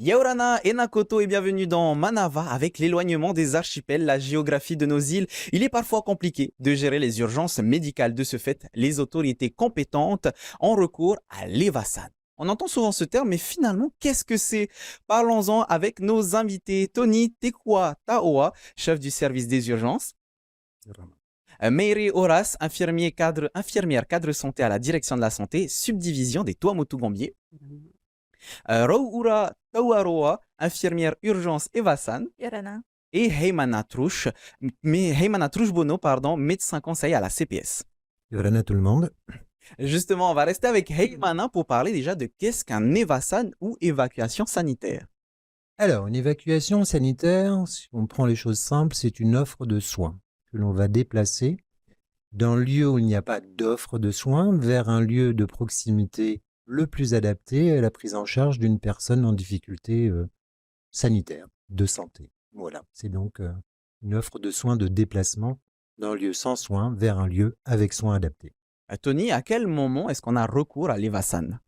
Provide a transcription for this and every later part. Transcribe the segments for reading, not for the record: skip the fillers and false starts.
Yaorana et Nakoto et bienvenue dans Manava avec l'éloignement des archipels, la géographie de nos îles. Il est parfois compliqué de gérer les urgences médicales. De ce fait, les autorités compétentes ont recours à l'Evasan. On entend souvent ce terme, mais finalement, qu'est-ce que c'est? Parlons-en avec nos invités. Tony Tekwa Taoa, chef du service des urgences. Meiri Horace, infirmière cadre santé à la direction de la santé, subdivision des Tuamotu Gombier. Rouura Tawaroa, infirmière urgence Evasan. Yorana. Et Heymana Bono, pardon, médecin conseil à la CPS. Yorana tout le monde. Justement, on va rester avec Heymana pour parler déjà de qu'est-ce qu'un Evasan ou évacuation sanitaire. Alors, une évacuation sanitaire, si on prend les choses simples, c'est une offre de soins que l'on va déplacer d'un lieu où il n'y a pas d'offre de soins vers un lieu de proximité le plus adapté à la prise en charge d'une personne en difficulté sanitaire, de santé. Voilà, c'est donc une offre de soins de déplacement d'un lieu sans soins vers un lieu avec soins adaptés. Tony, à quel moment est-ce qu'on a recours à l'Evasan?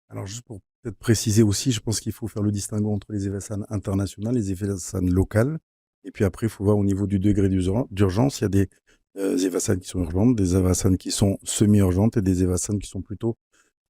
Alors, juste pour peut-être préciser aussi, je pense qu'il faut faire le distinguo entre les Evasan internationales et les Evasan locales. Et puis après, il faut voir au niveau du degré d'urgence, il y a des Evasan qui sont urgentes, des Evasan qui sont semi-urgentes et des Evasan qui sont plutôt,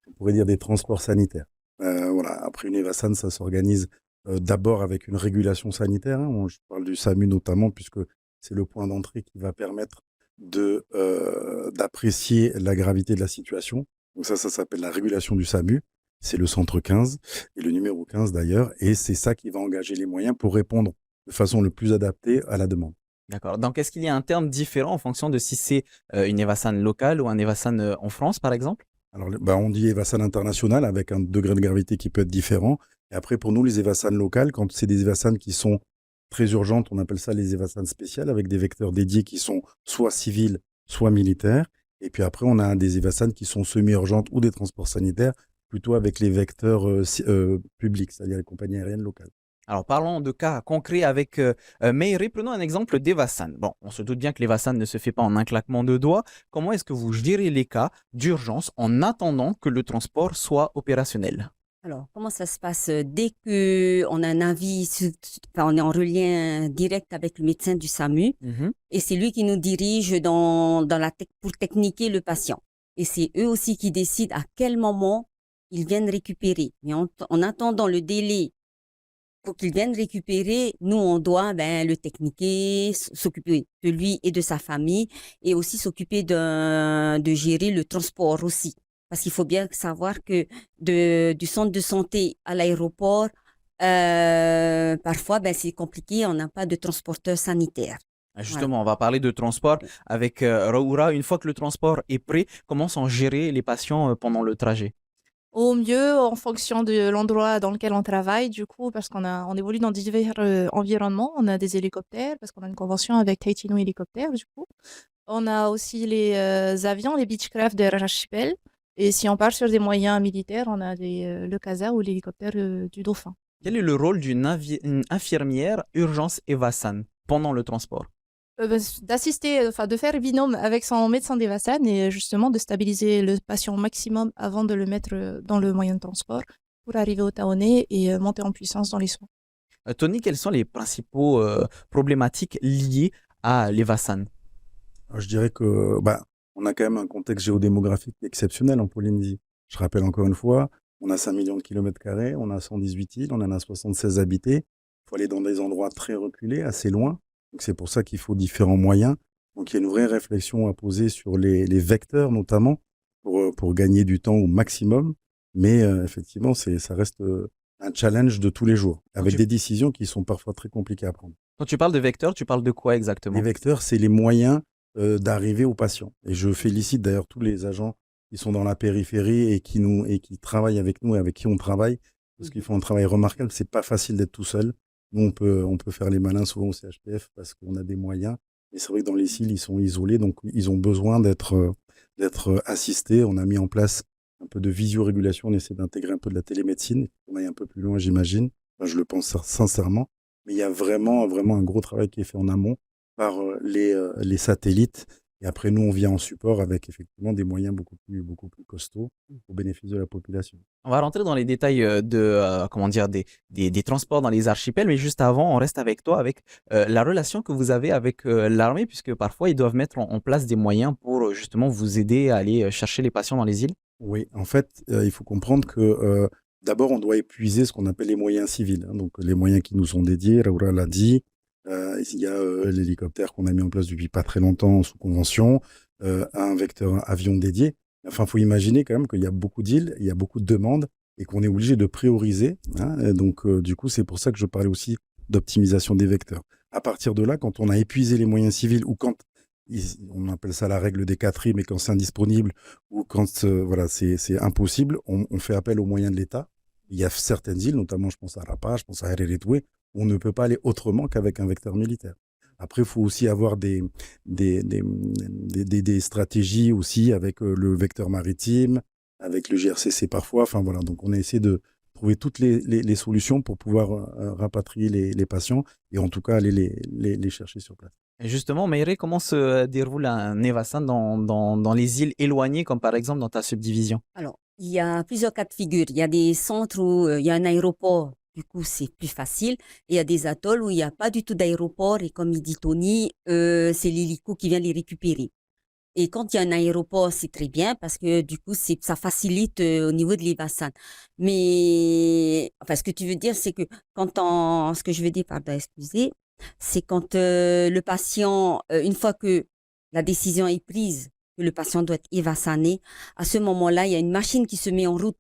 on pourrait dire, des transports sanitaires. Voilà. Après, une Evasan, ça s'organise d'abord avec une régulation sanitaire. Hein. Je parle du SAMU notamment, puisque c'est le point d'entrée qui va permettre d'apprécier la gravité de la situation. Donc ça s'appelle la régulation du SAMU. C'est le centre 15 et le numéro 15 d'ailleurs. Et c'est ça qui va engager les moyens pour répondre de façon le plus adaptée à la demande. D'accord. Donc, est-ce qu'il y a un terme différent en fonction de si c'est une Evasan locale ou un Evasan en France, par exemple? Alors, on dit Evasan international avec un degré de gravité qui peut être différent. Et après, pour nous, les Evasan locales, quand c'est des Evasan qui sont très urgentes, on appelle ça les Evasan spéciales avec des vecteurs dédiés qui sont soit civils, soit militaires. Et puis après, on a des Evasan qui sont semi-urgentes ou des transports sanitaires, plutôt avec les vecteurs publics, c'est-à-dire les compagnies aériennes locales. Alors, parlons de cas concrets avec Meiri. Prenons un exemple d'Evasan. Bon, on se doute bien que l'Evasan ne se fait pas en un claquement de doigts. Comment est-ce que vous gérez les cas d'urgence en attendant que le transport soit opérationnel? Alors, comment ça se passe? Dès qu'on a un avis, on est en relien direct avec le médecin du SAMU et c'est lui qui nous dirige pour techniquer le patient. Et c'est eux aussi qui décident à quel moment ils viennent récupérer. Mais en attendant le délai pour qu'ils viennent récupérer, nous, on doit le techniquer, s'occuper de lui et de sa famille et aussi s'occuper de gérer le transport aussi. Parce qu'il faut bien savoir que du centre de santé à l'aéroport, parfois, c'est compliqué, on n'a pas de transporteur sanitaire. Justement, voilà. On va parler de transport avec Rouura. Une fois que le transport est prêt, comment sont gérés les patients pendant le trajet? Au mieux, en fonction de l'endroit dans lequel on travaille, du coup, parce on évolue dans divers environnements. On a des hélicoptères, parce qu'on a une convention avec Taitino Hélicoptère, du coup. On a aussi les avions, les Beechcraft de l'archipel. Et si on part sur des moyens militaires, on a le CASA ou l'hélicoptère du Dauphin. Quel est le rôle d'une infirmière urgence Evasan pendant le transport? D'assister, de faire binôme avec son médecin d'Evasan et justement de stabiliser le patient au maximum avant de le mettre dans le moyen de transport pour arriver au Taoné et monter en puissance dans les soins. Tony, quelles sont les principaux problématiques liées à l'Evasan? Je dirais que on a quand même un contexte géodémographique exceptionnel en Polynésie. Je rappelle encore une fois, on a 5 millions de kilomètres carrés, on a 118 îles, on en a 76 habités. Il faut aller dans des endroits très reculés, assez loin. Donc c'est pour ça qu'il faut différents moyens. Donc il y a une vraie réflexion à poser sur les vecteurs notamment pour gagner du temps au maximum. Mais effectivement, ça reste un challenge de tous les jours, avec des décisions qui sont parfois très compliquées à prendre. Quand tu parles de vecteurs, tu parles de quoi exactement? Les vecteurs, c'est les moyens d'arriver aux patients. Et je félicite d'ailleurs tous les agents qui sont dans la périphérie et qui travaillent avec nous et avec qui on travaille, parce qu'ils font un travail remarquable. C'est pas facile d'être tout seul. Nous, on peut faire les malins souvent au CHPF parce qu'on a des moyens. Mais c'est vrai que dans les îles, ils sont isolés, donc ils ont besoin d'être assistés. On a mis en place un peu de visorégulation. On essaie d'intégrer un peu de la télémédecine. On aille un peu plus loin, j'imagine. Enfin, je le pense sincèrement. Mais il y a vraiment un gros travail qui est fait en amont par les satellites Et après, nous, on vient en support avec effectivement des moyens beaucoup plus costauds au bénéfice de la population. On va rentrer dans les détails comment dire, des transports dans les archipels, mais juste avant, on reste avec toi, avec la relation que vous avez avec l'armée, puisque parfois ils doivent mettre en place des moyens pour justement vous aider à aller chercher les patients dans les îles. Oui, en fait, il faut comprendre que d'abord, on doit épuiser ce qu'on appelle les moyens civils, hein, donc les moyens qui nous sont dédiés. Raoura l'a dit. Il y a l'hélicoptère qu'on a mis en place depuis pas très longtemps sous convention, un vecteur avion dédié. Enfin, il faut imaginer quand même qu'il y a beaucoup d'îles, il y a beaucoup de demandes et qu'on est obligé de prioriser, hein. Et donc, du coup, c'est pour ça que je parlais aussi d'optimisation des vecteurs. À partir de là, quand on a épuisé les moyens civils ou quand on appelle ça la règle des 4 I, mais quand c'est indisponible ou quand voilà, c'est impossible, on fait appel aux moyens de l'État. Il y a certaines îles, notamment je pense à Rapa, je pense à Hereretwe, on ne peut pas aller autrement qu'avec un vecteur militaire. Après, il faut aussi avoir des stratégies aussi avec le vecteur maritime, avec le GRCC parfois. Enfin voilà, donc on a essayé de trouver toutes les solutions pour pouvoir rapatrier les patients et en tout cas aller les chercher sur place. Et justement, Meire, comment se déroule un Evassan dans les îles éloignées, comme par exemple dans ta subdivision? Alors, il y a plusieurs cas de figure. Il y a des centres où il y a un aéroport, du coup, c'est plus facile. Et il y a des atolls où il n'y a pas du tout d'aéroport. Et comme il dit Tony, c'est l'hélico qui vient les récupérer. Et quand il y a un aéroport, c'est très bien parce que du coup, ça facilite au niveau de l'Evassan. Mais, enfin, ce que tu veux dire, c'est que ce que je veux dire, pardon, excusez, c'est quand le patient, une fois que la décision est prise, que le patient doit être évassané, à ce moment-là, il y a une machine qui se met en route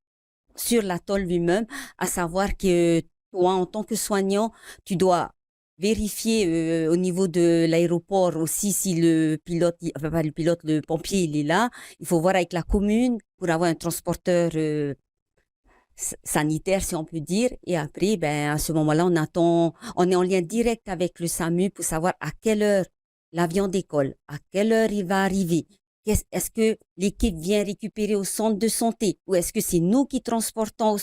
sur l'atoll lui-même, à savoir que toi, en tant que soignant, tu dois vérifier au niveau de l'aéroport aussi si le pilote, enfin pas le pilote, le pompier, il est là. Il faut voir avec la commune pour avoir un transporteur sanitaire, si on peut dire. Et après, ben, à ce moment-là, on est en lien direct avec le SAMU pour savoir à quelle heure l'avion décolle, à quelle heure il va arriver. Est-ce que l'équipe vient récupérer au centre de santé ou est-ce que c'est nous qui transportons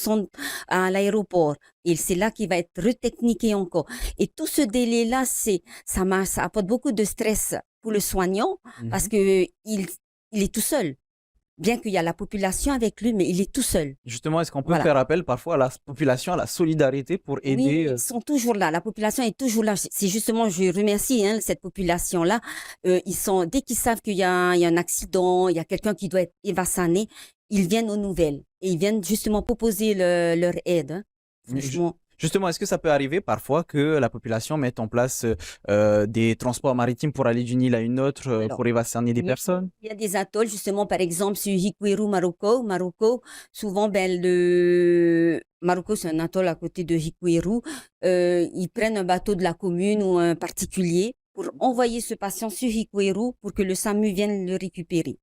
à l'aéroport? Et c'est là qu'il va être retechniqué encore. Et tout ce délai-là, ça apporte beaucoup de stress pour le soignant parce que il est tout seul. Bien qu'il y a la population avec lui, mais il est tout seul. Justement, est-ce qu'on peut faire appel parfois à la population, à la solidarité pour aider? Oui, ils sont toujours là. La population est toujours là. C'est justement, je remercie cette population-là. Dès qu'ils savent qu'il y a un accident, il y a quelqu'un qui doit être évassané, ils viennent aux nouvelles et ils viennent justement proposer leur aide. Hein. Franchement. Justement, est-ce que ça peut arriver parfois que la population mette en place des transports maritimes pour aller d'une île à une autre pour évassaner des personnes? Il y a des atolls, justement, par exemple, sur Hikueru, Maroko, souvent, Maroko, c'est un atoll à côté de Hikueru. Ils prennent un bateau de la commune ou un particulier pour envoyer ce patient sur Hikueru pour que le SAMU vienne le récupérer.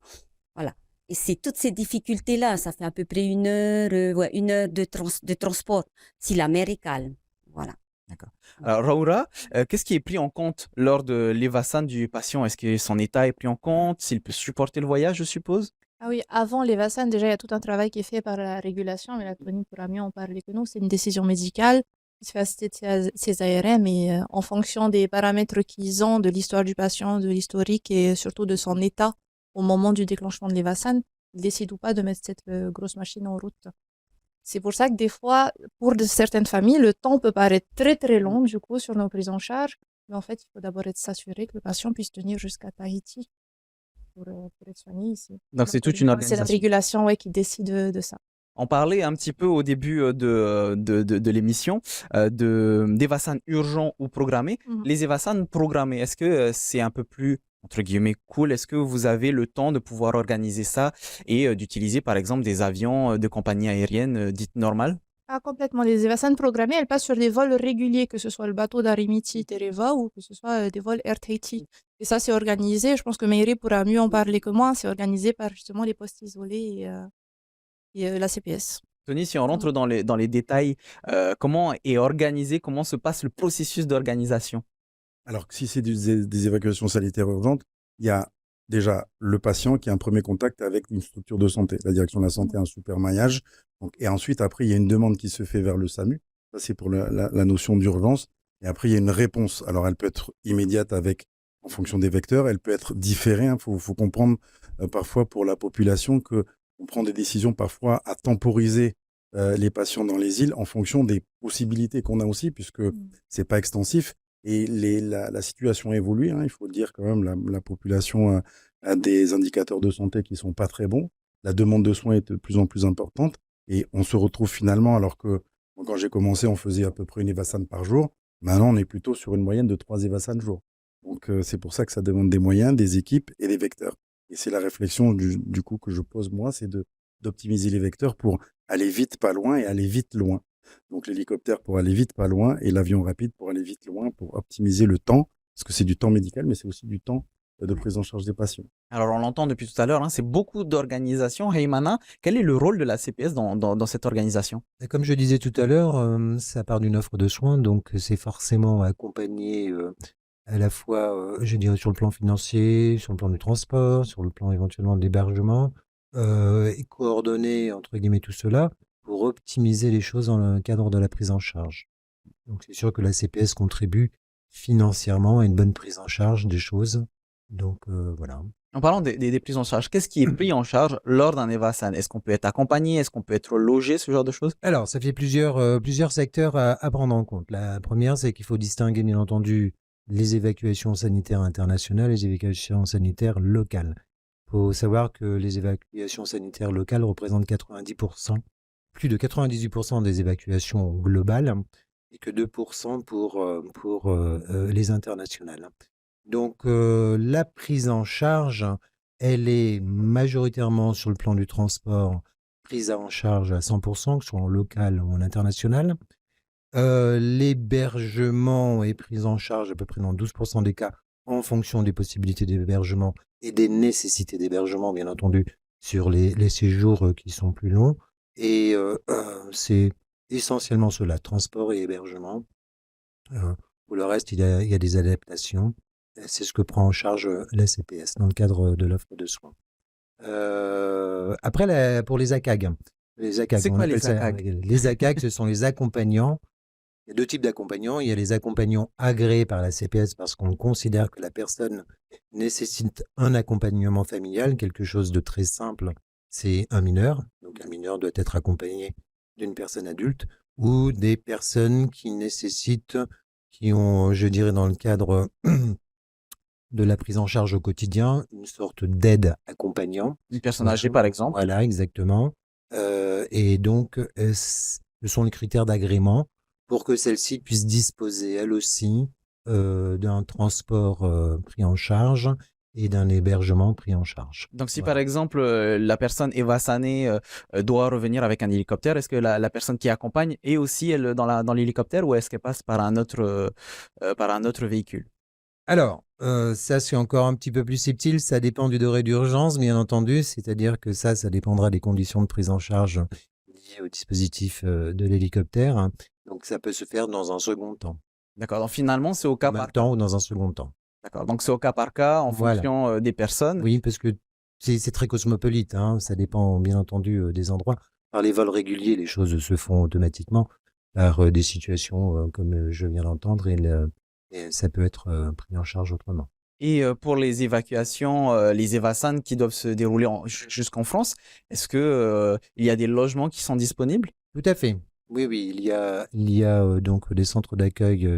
Voilà. Et c'est toutes ces difficultés-là. Ça fait à peu près une heure de transport si la mer est calme. Voilà. D'accord. Alors, Raoura, qu'est-ce qui est pris en compte lors de l'évassan du patient? Est-ce que son état est pris en compte? S'il peut supporter le voyage, je suppose? Ah oui, avant l'évassan, déjà, il y a tout un travail qui est fait par la régulation, mais la Tony pourra mieux en parler que nous. C'est une décision médicale qui se fait assister de ces ARM et en fonction des paramètres qu'ils ont, de l'histoire du patient, de l'historique et surtout de son état au moment du déclenchement de l'évassan, ils décident ou pas de mettre cette grosse machine en route. C'est pour ça que des fois, pour certaines familles, le temps peut paraître très très long du coup sur nos prises en charge. Mais en fait, il faut d'abord s'assurer que le patient puisse tenir jusqu'à Tahiti pour être soigné ici. Donc, c'est toute une organisation. C'est la régulation qui décide de ça. On parlait un petit peu au début de l'émission d'évassans urgents ou programmés. Les évassans programmés, est-ce que c'est un peu plus, entre guillemets, cool? Est-ce que vous avez le temps de pouvoir organiser ça et d'utiliser, par exemple, des avions de compagnie aérienne dites normales? Ah, complètement. Les évassans programmés, elles passent sur des vols réguliers, que ce soit le bateau d'Arimiti, Tereva ou que ce soit des vols Air Tahiti. Et ça, c'est organisé. Je pense que Meire pourra mieux en parler que moi. C'est organisé par justement les postes isolés et la CPS. Tony, si on rentre dans les détails, comment est organisé, comment se passe le processus d'organisation? Alors, si c'est des évacuations sanitaires urgentes, il y a déjà le patient qui a un premier contact avec une structure de santé. La direction de la santé a un super maillage. Donc, et ensuite, après, il y a une demande qui se fait vers le SAMU. Ça, c'est pour la notion d'urgence. Et après, il y a une réponse. Alors, elle peut être immédiate avec en fonction des vecteurs, elle peut être différée. Il faut comprendre parfois pour la population qu'on prend des décisions parfois à temporiser les patients dans les îles en fonction des possibilités qu'on a aussi, puisque c'est pas extensif. Et la situation évolue, hein, il faut dire quand même, la population a des indicateurs de santé qui sont pas très bons. La demande de soins est de plus en plus importante. Et on se retrouve finalement, alors que quand j'ai commencé, on faisait à peu près une Evasan par jour. Maintenant, on est plutôt sur une moyenne de 3 Evasan jour. Donc, c'est pour ça que ça demande des moyens, des équipes et des vecteurs. Et c'est la réflexion du coup que je pose moi, c'est d'optimiser les vecteurs pour aller vite, pas loin et aller vite, loin. Donc, l'hélicoptère pour aller vite, pas loin et l'avion rapide pour aller vite, loin, pour optimiser le temps, parce que c'est du temps médical, mais c'est aussi du temps de prise en charge des patients. Alors, on l'entend depuis tout à l'heure, hein, c'est beaucoup d'organisation. Heymana, quel est le rôle de la CPS dans cette organisation? Et comme je disais tout à l'heure, ça part d'une offre de soins, donc c'est forcément accompagné à la fois, je dirais, sur le plan financier, sur le plan du transport, sur le plan éventuellement de l'hébergement, et coordonner, entre guillemets, tout cela pour optimiser les choses dans le cadre de la prise en charge. Donc c'est sûr que la CPS contribue financièrement à une bonne prise en charge des choses. Donc voilà. En parlant des prises en charge, qu'est-ce qui est pris en charge lors d'un Evasan? Est-ce qu'on peut être accompagné? Est-ce qu'on peut être logé, ce genre de choses? Alors, ça fait plusieurs secteurs à prendre en compte. La première, c'est qu'il faut distinguer, bien entendu, les évacuations sanitaires internationales et les évacuations sanitaires locales. Il faut savoir que les évacuations sanitaires locales représentent 90%, plus de 98% des évacuations globales et que 2% pour les internationales. Donc, la prise en charge, elle est majoritairement sur le plan du transport, prise en charge à 100%, que ce soit en local ou en international. L'hébergement est pris en charge à peu près dans 12% des cas en fonction des possibilités d'hébergement et des nécessités d'hébergement, bien entendu, sur les séjours qui sont plus longs. Et c'est essentiellement cela, transport et hébergement. Pour le reste, il y a des adaptations. C'est ce que prend en charge la CPS dans le cadre de l'offre de soins. Après, pour les ACAG, C'est on quoi appelle les ça, ACAG? les ACAG, ce sont les accompagnants. Il y a deux types d'accompagnants. Il y a les accompagnants agréés par la CPS parce qu'on considère que la personne nécessite un accompagnement familial, quelque chose de très simple. C'est un mineur. Donc, un mineur doit être accompagné d'une personne adulte ou des personnes qui ont, je dirais, dans le cadre de la prise en charge au quotidien, une sorte d'aide accompagnant. Une personne âgée, par exemple? Voilà, exactement. Et donc, ce sont les critères d'agrément pour que celle-ci puisse disposer, elle aussi, d'un transport pris en charge et d'un hébergement pris en charge. Donc, si Voilà. par exemple, la personne évassanée doit revenir avec un hélicoptère, est-ce que la personne qui accompagne est aussi elle, dans l'hélicoptère ou est-ce qu'elle passe par un autre véhicule? Alors, ça, c'est encore un petit peu plus subtil. Ça dépend du degré d'urgence, bien entendu. C'est-à-dire que ça dépendra des conditions de prise en charge liées au dispositif de l'hélicoptère, hein. Donc, ça peut se faire dans un second temps. D'accord. Donc, finalement, c'est au En cas même par cas. temps ou dans un second temps. D'accord. Donc, c'est au cas par cas en Voilà. fonction des personnes. Oui, parce que c'est très cosmopolite, hein. Ça dépend, bien entendu, des endroits. Par les vols réguliers, les choses se font automatiquement. Par des situations comme je viens d'entendre, et ça peut être pris en charge autrement. Et pour les évacuations, les Evasan qui doivent se dérouler jusqu'en France, est-ce que il y a des logements qui sont disponibles? Tout à fait. Oui, oui, il y a donc des centres d'accueil,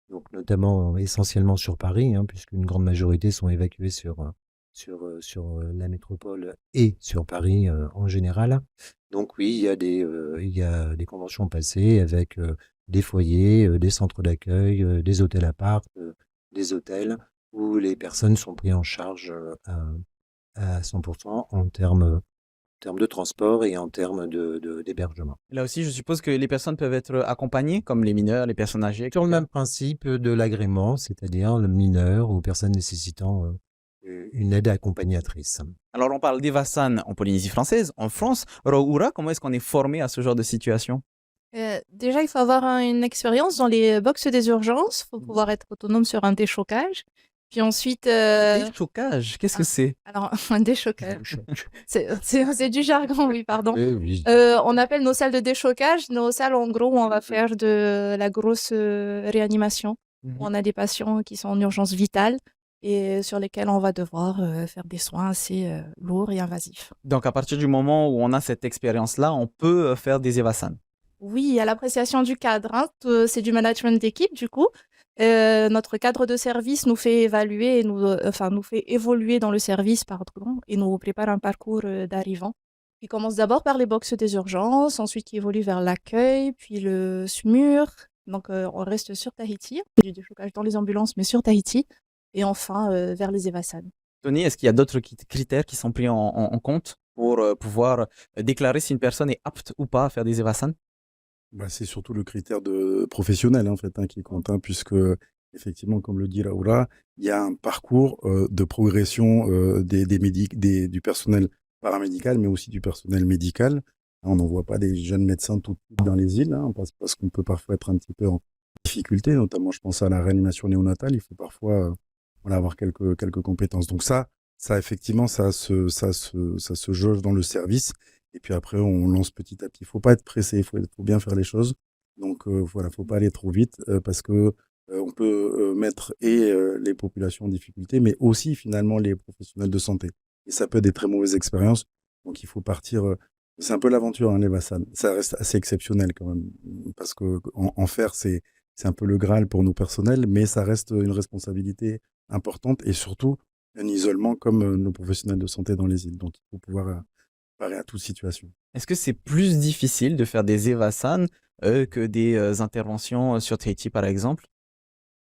donc notamment essentiellement sur Paris, hein, puisqu'une grande majorité sont évacués sur la métropole et sur Paris en général. Donc oui, il y a des conventions passées avec des foyers, des centres d'accueil, des hôtels appart, des hôtels où les personnes sont prises en charge à 100% en termes de transport et en termes d'hébergement. Là aussi, je suppose que les personnes peuvent être accompagnées, comme les mineurs, les personnes âgées, Sur le etc. même principe de l'agrément, c'est-à-dire le mineur ou personne nécessitant une aide accompagnatrice. Alors, on parle d'Evasan en Polynésie française. En France, Roura, comment est-ce qu'on est formé à ce genre de situation? Déjà, il faut avoir une expérience dans les box des urgences. Il faut pouvoir être autonome sur un déchocage. Puis ensuite, Déchocage, qu'est-ce que c'est? alors un déchocage, c'est du jargon, oui, pardon. Oui. On appelle nos salles de déchocage, nos salles en gros où on va faire de la grosse réanimation. Où on a des patients qui sont en urgence vitale. et sur lesquels on va devoir faire des soins assez lourds et invasifs. Donc, à partir du moment où on a cette expérience-là, on peut faire des Evasan. Oui, il y a l'appréciation du cadre, hein. C'est du management d'équipe, du coup. Notre cadre de service nous fait évaluer, et nous fait évoluer dans le service, pardon, et nous prépare un parcours d'arrivants qui commence d'abord par les boxes des urgences, ensuite qui évolue vers l'accueil, puis le SMUR. Donc, on reste sur Tahiti, du déchocage dans les ambulances, mais sur Tahiti, et enfin vers les Evasan. Tony, est-ce qu'il y a d'autres critères qui sont pris en compte pour pouvoir déclarer si une personne est apte ou pas à faire des Evasan? Bah, c'est surtout le critère de professionnel en fait qui compte, puisque effectivement, comme le dit Laura, il y a un parcours de progression du personnel paramédical, mais aussi du personnel médical. On n'envoie pas des jeunes médecins tout de suite dans les îles, parce qu'on peut parfois être un petit peu en difficulté, notamment je pense à la réanimation néonatale, il faut parfois avoir quelques compétences. Donc ça effectivement, ça se jauge dans le service. Et puis après, on lance petit à petit. Il ne faut pas être pressé, il faut bien faire les choses. Donc voilà, il ne faut pas aller trop vite parce que on peut mettre les populations en difficulté, mais aussi finalement les professionnels de santé. Et ça peut être des très mauvaises expériences. Donc il faut partir. C'est un peu l'aventure, les Vassan. Ça reste assez exceptionnel quand même, parce que en faire, c'est un peu le Graal pour nos personnels, mais ça reste une responsabilité importante et surtout un isolement comme nos professionnels de santé dans les îles. Donc il faut pouvoir préparer à toute situation. Est-ce que c'est plus difficile de faire des Evasan que des interventions sur Tahiti, par exemple?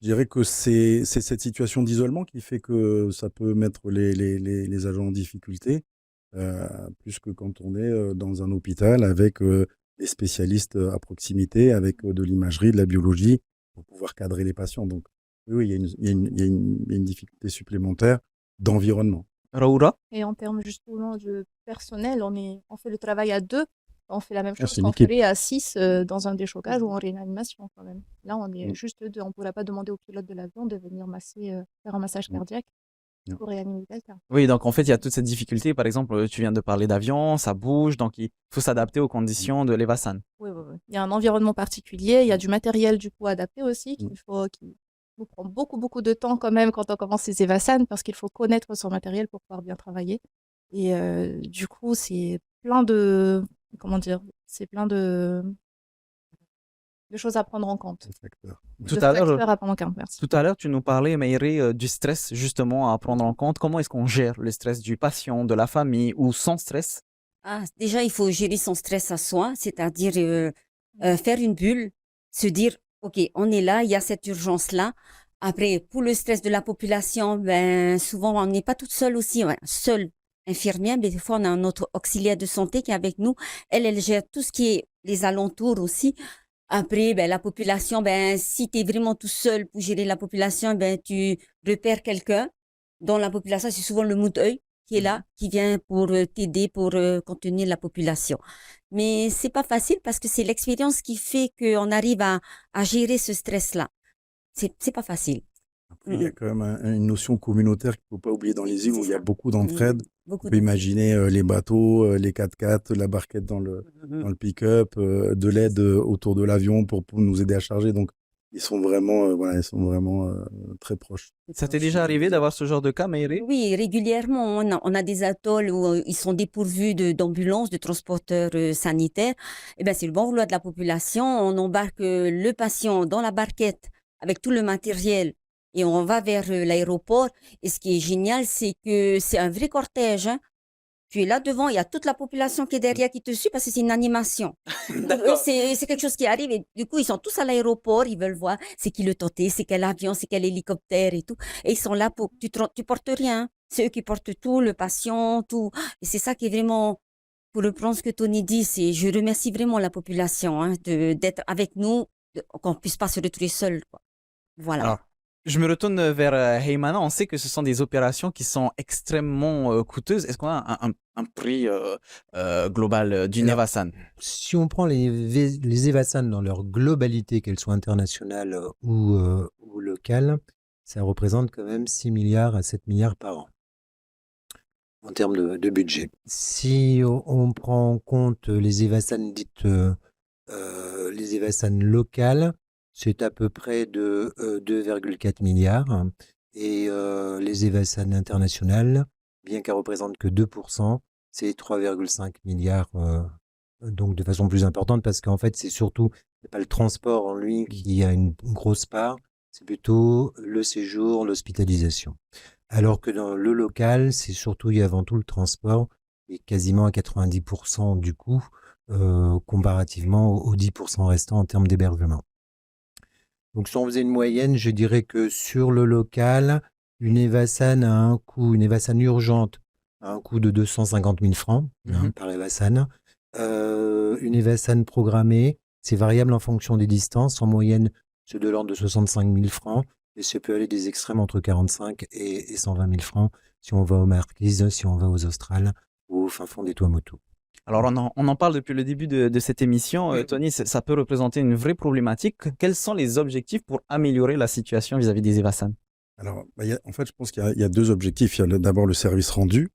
Je dirais que c'est cette situation d'isolement qui fait que ça peut mettre les agents en difficulté, plus que quand on est dans un hôpital avec des spécialistes à proximité, avec de l'imagerie, de la biologie, pour pouvoir cadrer les patients. Donc oui, il y a une difficulté supplémentaire d'environnement. Raoura? Et en termes justement de personnel, on fait le travail à 2. On fait la même chose c'est une qu'on équipe. ferait à 6 dans un déchocage ou en réanimation quand même. Là, on est juste 2. On ne pourrait pas demander au pilote de l'avion de venir faire un massage cardiaque Non. pour réanimer quelqu'un. Oui, donc en fait, il y a toute cette difficulté. Par exemple, tu viens de parler d'avion, ça bouge, donc il faut s'adapter aux conditions de l'Evasan. Oui. Il y a un environnement particulier, il y a du matériel du coup adapté aussi qui nous prend beaucoup de temps quand même quand on commence ces Evasan parce qu'il faut connaître son matériel pour pouvoir bien travailler. Et du coup, c'est plein de choses à prendre en compte. Tout à l'heure, Facteurs à prendre en compte, merci. Tout à l'heure, tu nous parlais, Maïré, du stress justement à prendre en compte. Comment est-ce qu'on gère le stress du patient, de la famille ou sans stress? Déjà, il faut gérer son stress à soi, c'est-à-dire faire une bulle, se dire, OK, on est là, il y a cette urgence-là. Après, pour le stress de la population, ben, souvent, on n'est pas toute seule aussi, seule infirmière, mais des fois, on a notre auxiliaire de santé qui est avec nous. Elle gère tout ce qui est les alentours aussi. Après, ben, la population, ben, si tu es vraiment tout seul pour gérer la population, ben, tu repères quelqu'un. Dans la population, c'est souvent le mout-œil qui est là, qui vient pour t'aider, pour contenir la population. Mais c'est pas facile parce que c'est l'expérience qui fait qu'on arrive à gérer ce stress-là. C'est pas facile. Après, il y a quand même une notion communautaire qu'il ne faut pas oublier dans les îles où il y a beaucoup d'entraide. On peut d'entraide. imaginer les bateaux, les 4x4, la barquette dans le pick-up, de l'aide autour de l'avion pour nous aider à charger. Donc, ils sont vraiment très proches. Ça t'est déjà arrivé d'avoir ce genre de cas, Maïré? Oui, régulièrement, on a des atolls où ils sont dépourvus d'ambulances, de transporteurs sanitaires. Eh ben, c'est le bon vouloir de la population. On embarque le patient dans la barquette avec tout le matériel et on va vers l'aéroport. Et ce qui est génial, c'est que c'est un vrai cortège, hein. Tu es là devant, il y a toute la population qui est derrière qui te suit parce que c'est une animation. C'est quelque chose qui arrive et du coup, ils sont tous à l'aéroport, ils veulent voir c'est qui le tenté, c'est quel avion, c'est quel hélicoptère et tout. Et ils sont là pour tu portes rien. C'est eux qui portent tout, le patient, tout. Et c'est ça qui est vraiment, pour reprendre ce que Tony dit, je remercie vraiment la population d'être avec nous, qu'on puisse pas se retrouver seul, quoi. Voilà. Alors, je me retourne vers Heymana. On sait que ce sont des opérations qui sont extrêmement coûteuses. Est-ce qu'on a un prix global d'une Evasan? Si on prend les Evasan dans leur globalité, qu'elles soient internationales ou locales, ça représente quand même 6 milliards à 7 milliards par an en termes de budget. Si on prend en compte les Evasan dites les Evasan locales, c'est à peu près de 2,4 milliards. Et les Evasan internationales, bien qu'elles représentent que 2%, c'est 3,5 milliards, donc de façon plus importante, parce qu'en fait, c'est surtout c'est pas le transport en lui qui a une grosse part, c'est plutôt le séjour, l'hospitalisation. Alors que dans le local, c'est surtout et avant tout le transport, et quasiment à 90% du coût, comparativement aux 10% restants en termes d'hébergement. Donc, si on faisait une moyenne, je dirais que sur le local, une Evasan a un coût, une Evasan urgente a un coût de 250 000 francs par Evasan. Une Evasan programmée, c'est variable en fonction des distances. En moyenne, c'est de l'ordre de 65 000 francs. Et ça peut aller des extrêmes entre 45 et 120 000 francs si on va aux Marquises, si on va aux Australes ou au fin fond des Tuamotu. Alors, on en parle depuis le début de cette émission. Tony, ça peut représenter une vraie problématique. Quels sont les objectifs pour améliorer la situation vis-à-vis des Evasan? Alors, en fait, je pense qu'il y a deux objectifs. Il y a d'abord le service rendu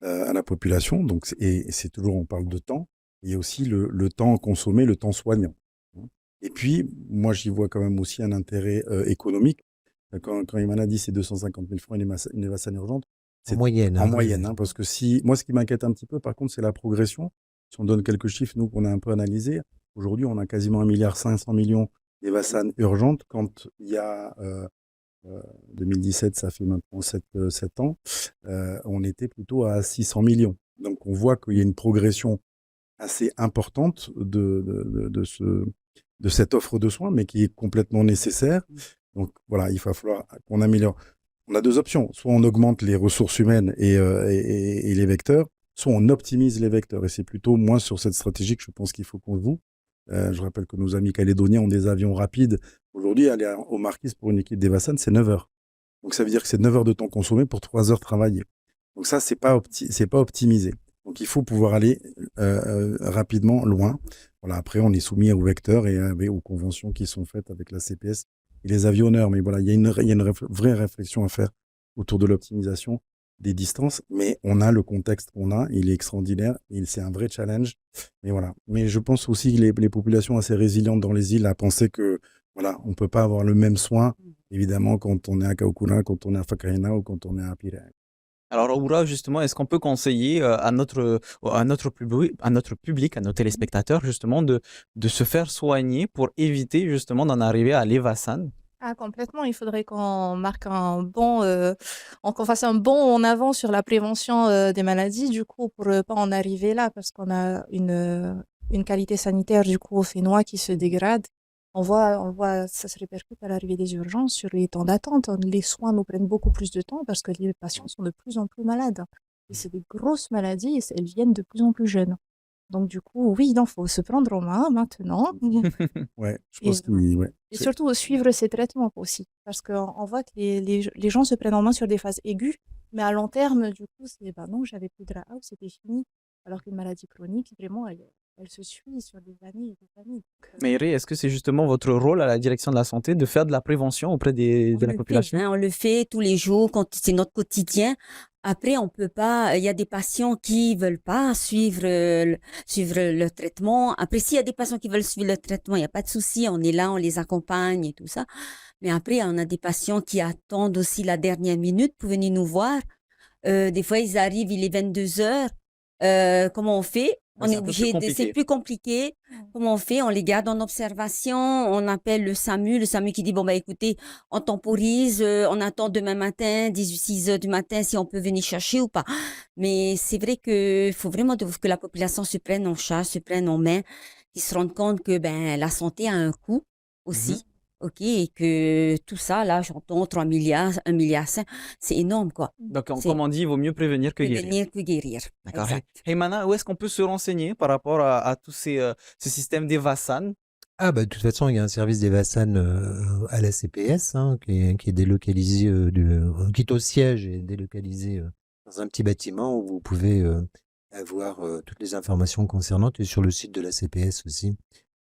à la population, donc, et c'est toujours, on parle de temps. Il y a aussi le temps consommé, le temps soignant. Et puis, moi, j'y vois quand même aussi un intérêt économique. Quand Imana dit c'est 250 000 francs une Evasan urgente, En moyenne. en moyenne, parce que moi, ce qui m'inquiète un petit peu, par contre, c'est la progression. Si on donne quelques chiffres, nous, qu'on a un peu analysés, aujourd'hui, on a quasiment 1,5 milliard d'Evasan urgentes. Quand il y a 2017, ça fait maintenant 7 ans, on était plutôt à 600 millions. Donc, on voit qu'il y a une progression assez importante de cette offre de soins, mais qui est complètement nécessaire. Donc, voilà, il va falloir qu'on améliore. On a deux options. Soit on augmente les ressources humaines et les vecteurs, soit on optimise les vecteurs. Et c'est plutôt, moi, sur cette stratégie que je pense qu'il faut qu'on joue. Je rappelle que nos amis calédoniens ont des avions rapides. Aujourd'hui, aller aux Marquises pour une équipe d'Evasan, c'est 9 heures. Donc, ça veut dire que c'est 9 heures de temps consommé pour 3 heures travaillées. Donc, ça, c'est pas optimisé. Donc, il faut pouvoir aller rapidement loin. Voilà, après, on est soumis aux vecteurs et aux conventions qui sont faites avec la CPS et les avionneurs. Mais voilà, il y a une vraie réflexion à faire autour de l'optimisation des distances. Mais on a le contexte qu'on a, il est extraordinaire, c'est un vrai challenge. Mais voilà. Mais je pense aussi que les populations assez résilientes dans les îles à penser que voilà, on peut pas avoir le même soin, évidemment, quand on est à Kaukuna, quand on est à Whakaina ou quand on est à Pirae. Alors, Oura, justement, est-ce qu'on peut conseiller à notre public, à nos téléspectateurs, justement, de se faire soigner pour éviter, justement, d'en arriver à l'Evasan? Ah, complètement. Il faudrait qu'on marque qu'on fasse un bond en avant sur la prévention des maladies, du coup, pour pas en arriver là, parce qu'on a une qualité sanitaire, du coup, au Fénois qui se dégrade. On voit, ça se répercute à l'arrivée des urgences sur les temps d'attente. Les soins nous prennent beaucoup plus de temps parce que les patients sont de plus en plus malades. Et c'est des grosses maladies et elles viennent de plus en plus jeunes. Donc, du coup, oui, il faut se prendre en main maintenant. Ouais, je pense Et surtout, suivre ces traitements aussi. Parce qu'on voit que les gens se prennent en main sur des phases aiguës, mais à long terme, du coup, c'est non, j'avais plus de RAAU, c'était fini. Alors qu'une maladie chronique, vraiment, elle se suit sur des années et des années. Mais Iri, est-ce que c'est justement votre rôle à la direction de la santé de faire de la prévention auprès de la population? On le fait tous les jours, quand c'est notre quotidien. Après, on peut pas. Il y a des patients qui veulent pas suivre le traitement. Après, s'il y a des patients qui veulent suivre le traitement, il y a pas de souci. On est là, on les accompagne et tout ça. Mais après, on a des patients qui attendent aussi la dernière minute pour venir nous voir. Des fois, ils arrivent, il est 22 heures. Comment on fait? On est obligé c'est plus compliqué. Comment on fait? On les garde en observation. On appelle le SAMU qui dit, bon, bah, écoutez, on temporise, on attend demain matin, 6 heures du matin, si on peut venir chercher ou pas. Mais c'est vrai qu'il faut vraiment que la population se prenne en charge, se prenne en main, qu'ils se rendent compte que, la santé a un coût aussi. OK, et que tout ça, là, j'entends 3 milliards, 1,5 milliard, c'est énorme, quoi. Donc, comme on dit, il vaut mieux prévenir que guérir. Prévenir que guérir. D'accord. Hey, Mana, où est-ce qu'on peut se renseigner par rapport à tous ces systèmes d'Evasan? Ah, bah, de toute façon, il y a un service d'Evasan à la CPS qui est délocalisé, qui est au siège et délocalisé dans un petit bâtiment où vous pouvez avoir toutes les informations concernantes et sur le site de la CPS aussi,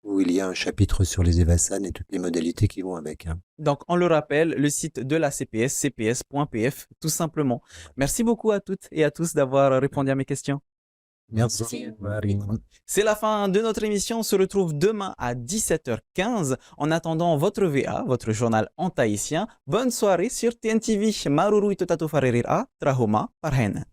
où il y a un chapitre sur les Evasan et toutes les modalités qui vont avec. Donc, on le rappelle, le site de la CPS, cps.pf, tout simplement. Merci beaucoup à toutes et à tous d'avoir répondu à mes questions. Merci. Marina. C'est la fin de notre émission. On se retrouve demain à 17h15. En attendant votre VA, votre journal en tahitien. Bonne soirée sur TNTV. Maruru Itotato Farerira, Trahoma Parhen.